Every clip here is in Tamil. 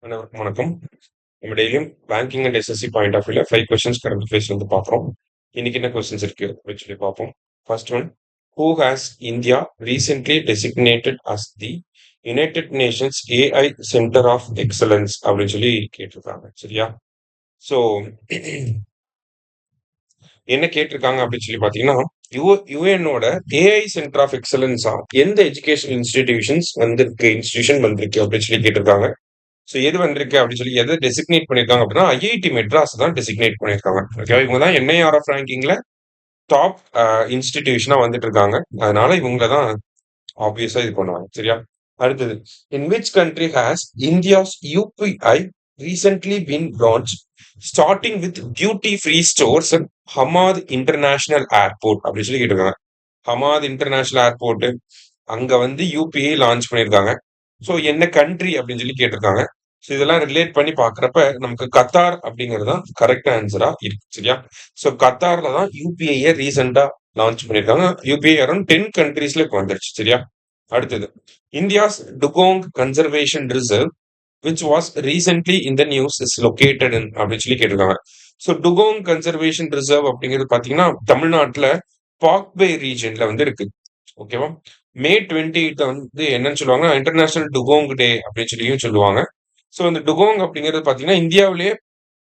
அனைவருக்கும் வணக்கம். நம்ம டெய்லியும் banking and SSC point of வியூல 5 கொஸ்டின்ஸ் கரண்ட் அஃபேர்ஸ்ல இருந்து பார்க்குறோம். இன்னைக்கு என்ன கொஸ்டின்ஸ் இருக்கு அப்படின்னு சொல்லி பார்ப்போம். First one, who has India recently designated as the United Nations AI centre of excellence அப்படின்னு சொல்லி கேட்டிருக்காங்க. சரியா? ஸோ என்ன கேட்டிருக்காங்க அப்படின்னு சொல்லி பார்த்தீங்கன்னா, யுஎனோட ஏஐ சென்டர் ஆஃப் எக்ஸலன்ஸா எந்த எஜுகேஷன் இன்ஸ்டிடியூஷன் வந்திருக்கு அப்படின்னு சொல்லி கேட்டிருக்காங்க. ஸோ எது வந்திருக்கு அப்படின்னு சொல்லி எதை டெசிக்னேட் பண்ணியிருக்காங்க அப்படின்னா ஐஐடி மெட்ராஸ் தான் டெசிக்னேட் பண்ணியிருக்காங்க. ஓகேவா? இவங்க தான் என்ஐஆர்எஃப் ரேங்கிங்ல டாப் இன்ஸ்டிடியூஷனா வந்துட்டு இருக்காங்க. அதனால இவங்கள தான் ஆப்வியஸா இது பண்ணுவாங்க. சரியா? அடுத்தது, in which country has India's UPI recently been launch starting with duty free stores and Hamad international airport அப்படின்னு சொல்லி கேட்டிருக்காங்க. ஹமாத் இன்டர்நேஷனல் ஏர்போர்ட் அங்க வந்து யூபிஐ லான்ச் பண்ணியிருக்காங்க. ஸோ என்ன கண்ட்ரி அப்படின்னு சொல்லி கேட்டிருக்காங்க. ஸோ இதெல்லாம் ரிலேட் பண்ணி பார்க்குறப்ப நமக்கு கத்தார் அப்படிங்கிறது தான் கரெக்ட் ஆன்சரா இருக்கு. சரியா? ஸோ கத்தார்ல தான் யூபிஐயை ரீசெண்டா லான்ச் பண்ணியிருக்காங்க. யூபிஐ அரௌண்ட் 10 கண்ட்ரீஸ்ல இப்போ வந்துருச்சு. சரியா? அடுத்தது, India's dugong conservation reserve which was recently in the news is located in அப்படின்னு சொல்லி கேட்டிருக்காங்க. ஸோ டுகோங் கன்சர்வேஷன் ரிசர்வ் அப்படிங்கிறது பார்த்தீங்கன்னா தமிழ்நாட்டில் பாக்பே ரீஜன்ல வந்து இருக்கு. ஓகேவா? மே 28 வந்து என்னன்னு சொல்லுவாங்க, இன்டர்நேஷனல் டுகோங் டே அப்படின்னு சொல்லியும் சொல்லுவாங்க. ஸோ இந்த டுகோங் அப்படிங்கிறது பார்த்தீங்கன்னா இந்தியாவிலேயே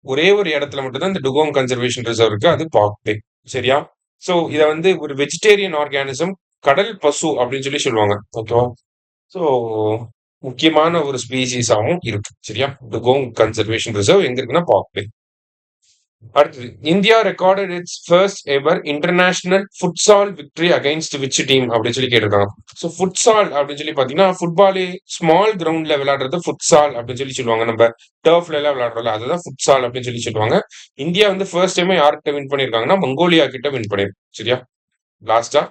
ஒரே ஒரு இடத்துல மட்டும்தான் இந்த டுகோங் கன்சர்வேஷன் ரிசர்வ் இருக்கு. அது பாக்பே. சரியா? ஸோ இதை வந்து ஒரு வெஜிடேரியன் ஆர்கானிசம், கடல் பசு அப்படின்னு சொல்லி சொல்லுவாங்க. ஓகேவா? ஸோ முக்கியமான ஒரு ஸ்பீசிஸாவும் இருக்கு. சரியா? டுகோங் கன்சர்வேஷன் ரிசர்வ் எங்க இருக்குன்னா பாக்பே. அடுத்தது, India recorded it's first ever international futsal victory against which team அப்படின்னு சொல்லி கேட்டிருக்காங்க. ஸோ ஃபுட்சால் அப்படின்னு சொல்லி பார்த்தீங்கன்னா ஃபுட்பாலே ஸ்மால் கிரவுண்ட்ல விளையாடுறது ஃபுட்சால் அப்படின்னு சொல்லி சொல்லுவாங்க. நம்ம டர்ஃப்ல எல்லாம் விளையாடுறோம்ல அதுதான் ஃபுட்சால் அப்படின்னு சொல்லி சொல்லுவாங்க. இந்தியா வந்து ஃபர்ஸ்ட் டைமே யார்கிட்ட வின் பண்ணியிருக்காங்கன்னா மங்கோலியா கிட்ட வின் பண்ணிருக்கு. சரியா? லாஸ்டா,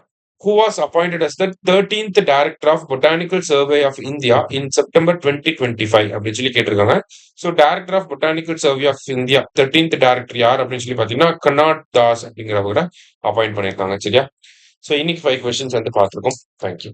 who was appointed as the 13th Director of Botanical Survey of India in September 2025 அப்படின்னு சொல்லி கேட்டிருக்காங்க. So director of botanical survey of India 13th director யார் அப்படின்னு சொல்லி பார்த்தீங்கன்னா கர்நாட் தாஸ் அப்படிங்கிறவங்க அப்பாயிண்ட் பண்ணியிருக்காங்க. சரியா? ஸோ இன்னைக்கு 5 கொஸ்டின்ஸ் வந்து பார்த்துருக்கோம். தேங்க்யூ.